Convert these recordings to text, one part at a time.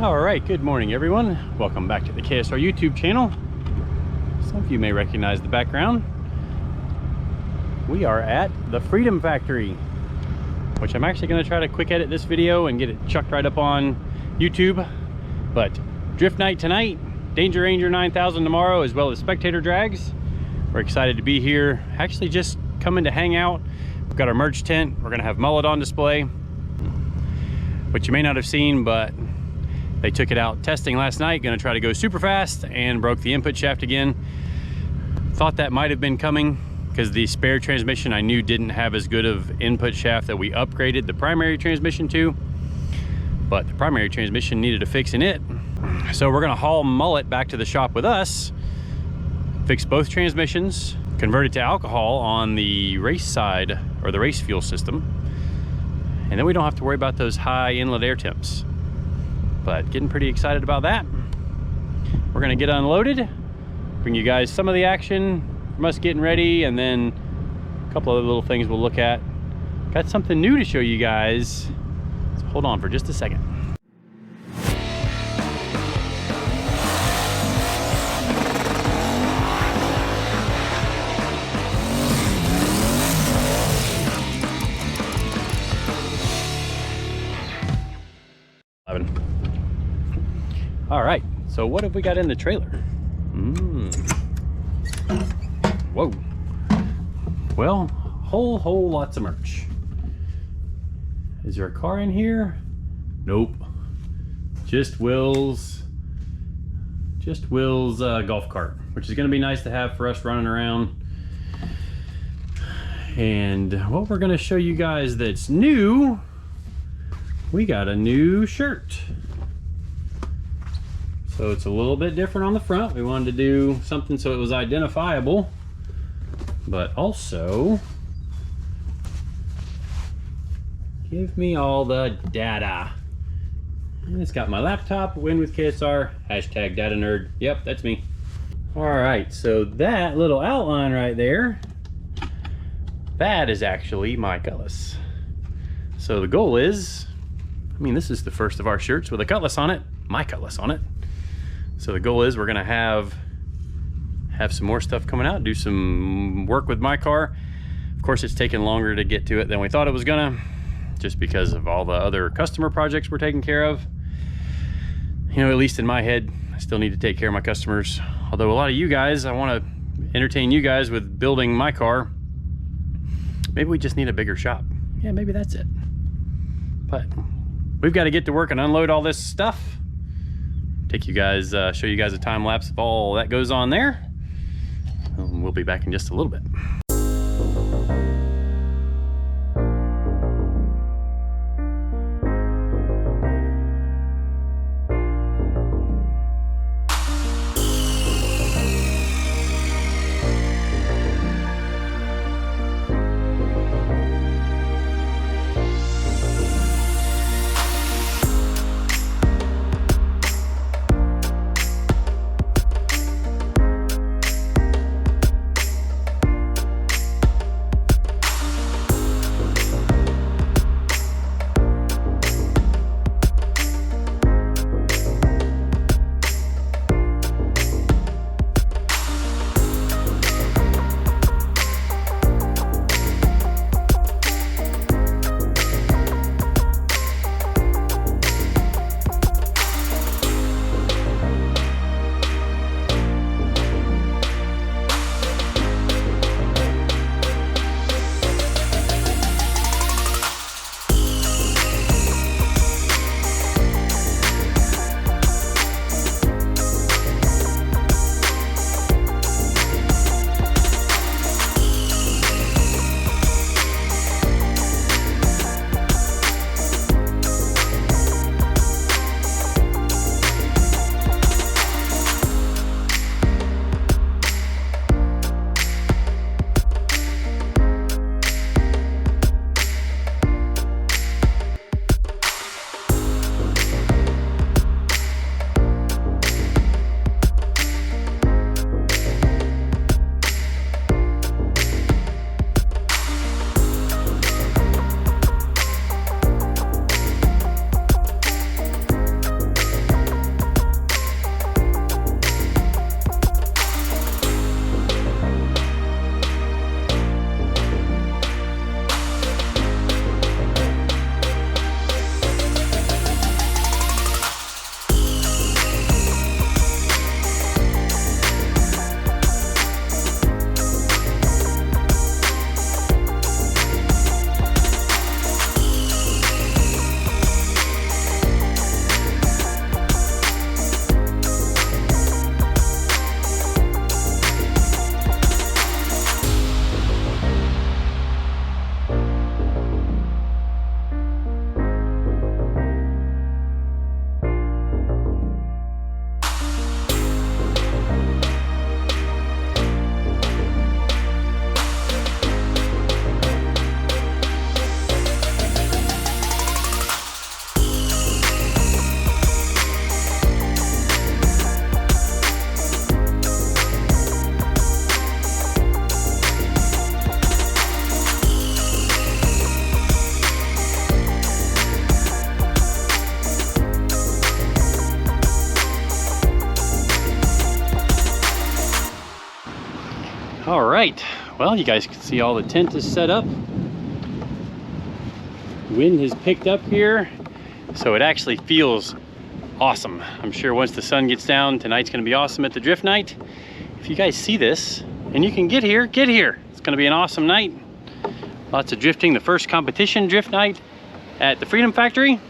All right, good morning everyone. Welcome back to the KSR YouTube channel. Some of you may recognize the background. We are at the Freedom Factory, which I'm actually going to try to quick edit this video and get it chucked right up on YouTube. But drift night tonight, Danger Ranger 9000 tomorrow, as well as spectator drags. We're excited to be here. Actually just coming to hang out. We've got our merch tent. We're going to have mullet on display, which you may not have seen, but they took it out testing last night. Going to try to go super fast and broke the input shaft again. Thought that might have been coming because the spare transmission I knew didn't have as good of input shaft that we upgraded the primary transmission to, but the primary transmission needed a fix in it. So we're going to haul mullet back to the shop with us, fix both transmissions, convert it to alcohol on the race side or the race fuel system, and then we don't have to worry about those high inlet air temps. But getting pretty excited about that. We're gonna get unloaded, bring you guys some of the action from us getting ready, and then a couple other little things we'll look at. Got something new to show you guys, so hold on for just a second. All right, so what have we got in the trailer? Whoa. Well, whole lots of merch. Is there a car in here? Nope. Just Will's golf cart, which is gonna be nice to have for us running around. And what we're gonna show you guys that's new, we got a new shirt. So it's a little bit different on the front. We wanted to do something so it was identifiable, but also give me all the data. And it's got my laptop, win with KSR, hashtag data nerd. Yep, that's me. All right, so that little outline right there, that is actually my cutlass. So the goal is, I mean, this is the first of our shirts with a cutlass on it, my cutlass on it. So the goal is we're gonna have some more stuff coming out, do some work with my car. Of course, it's taken longer to get to it than we thought it was gonna, just because of all the other customer projects we're taking care of. You know, at least in my head, I still need to take care of my customers. Although a lot of you guys, I wanna entertain you guys with building my car. Maybe we just need a bigger shop. Yeah, maybe that's it. But we've got to get to work and unload all this stuff. Take you guys, show you guys a time lapse of all that goes on there. We'll be back in just a little bit. right, well, you guys can see all the tent is set up. Wind has picked up here, so it actually feels awesome. I'm sure once the sun gets down, tonight's gonna be awesome at the drift night. If you guys see this and you can get here, get here. It's gonna be an awesome night. Lots of drifting, the first competition drift night at the Freedom Factory.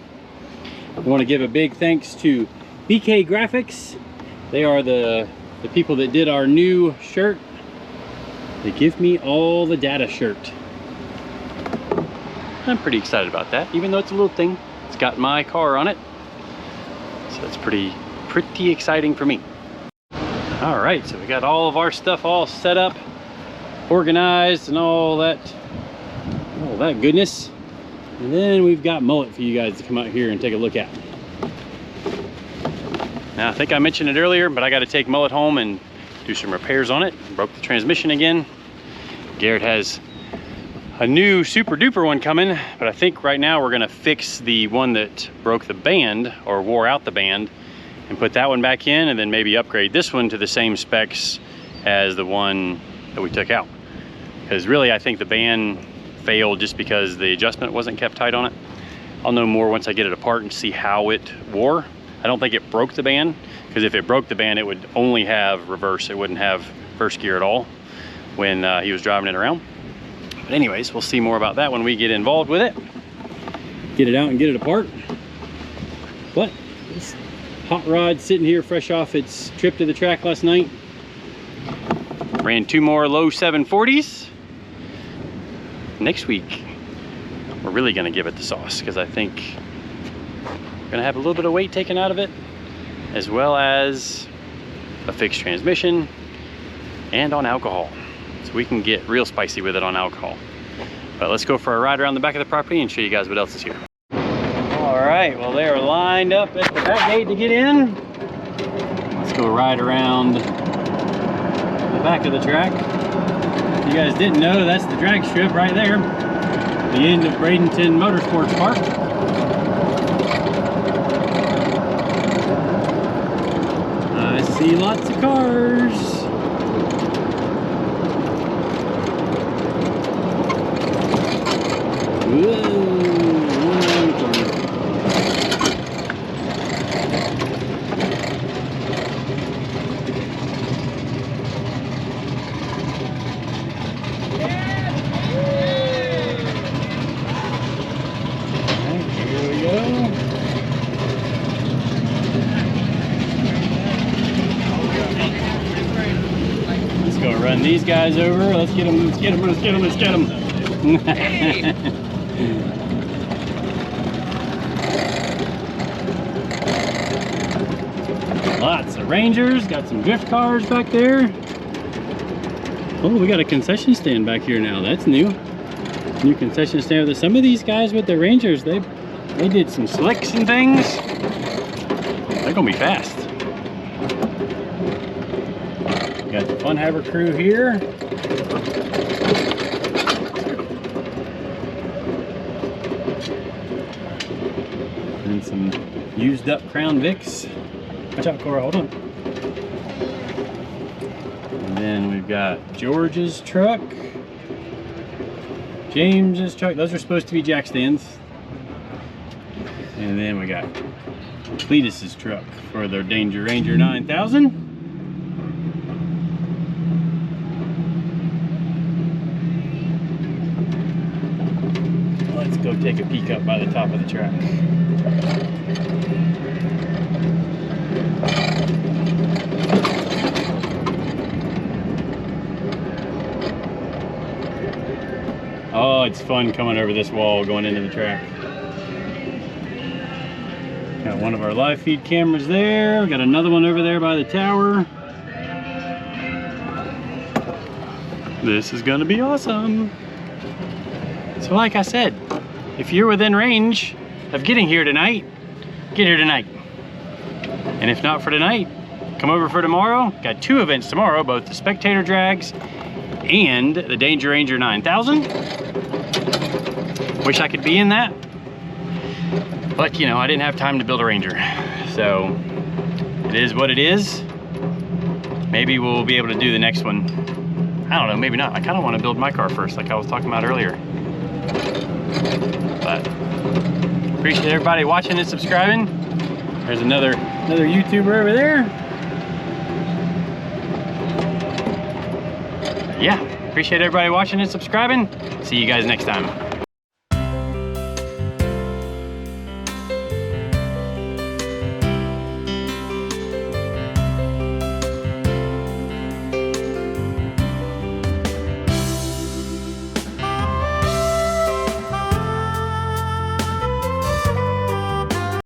I want to give a big thanks to BK Graphics. They are the people that did our new shirt. They give me all the data shirt. I'm pretty excited about that, even though it's a little thing. It's got my car on it. So it's pretty exciting for me. All right, so we got all of our stuff all set up, organized, and all that goodness. And then we've got mullet for you guys to come out here and take a look at. Now, I think I mentioned it earlier, but I got to take mullet home and do some repairs on it. Broke the transmission again. Garrett has a new super duper one coming, but I think right now we're gonna fix the one that broke the band or wore out the band and put that one back in, and then maybe upgrade this one to the same specs as the one that we took out. Because really, I think the band failed just because the adjustment wasn't kept tight on it. I'll know more once I get it apart and see how it wore. I don't think it broke the band, because if it broke the band, it would only have reverse. It wouldn't have first gear at all when he was driving it around. But anyways, we'll see more about that when we get involved with it. Get it out and get it apart. But this hot rod sitting here fresh off its trip to the track last night. Ran 2 more low 740s. Next week, we're really gonna give it the sauce, because I think we're gonna have a little bit of weight taken out of it, as well as a fixed transmission and on alcohol. So we can get real spicy with it on alcohol. But let's go for a ride around the back of the property and show you guys what else is here. All right, well, they are lined up at the back gate to get in. Let's go ride around the back of the track. If you guys didn't know, that's the drag strip right there. The end of Bradenton Motorsports Park. I see lots of cars. Run these guys over. Let's get them, let's get them, let's get them, let's get them. Lots of Rangers, got some drift cars back there. Oh, we got a concession stand back here now. That's new. New concession stand with some of these guys with the Rangers. They did some slicks and things. They're gonna be fast. Got the Fun Haver crew here. And some used up Crown Vics. Watch out, Cora, hold on. And then we've got George's truck. James's truck. Those are supposed to be jack stands. And then we got Cletus's truck for their Danger Ranger 9000. Let's go take a peek up by the top of the track. Oh, it's fun coming over this wall going into the track. Got one of our live feed cameras there. We got another one over there by the tower. This is gonna be awesome. So like I said, if you're within range of getting here tonight, get here tonight. And if not for tonight, come over for tomorrow. Got 2 events tomorrow, both the spectator drags and the Danger Ranger 9000. Wish I could be in that, but you know, I didn't have time to build a Ranger. So it is what it is. Maybe we'll be able to do the next one I don't know, maybe not. I kind of want to build my car first, like I was talking about earlier. But appreciate everybody watching and subscribing. There's another YouTuber over there. Yeah, appreciate everybody watching and subscribing. See you guys next time.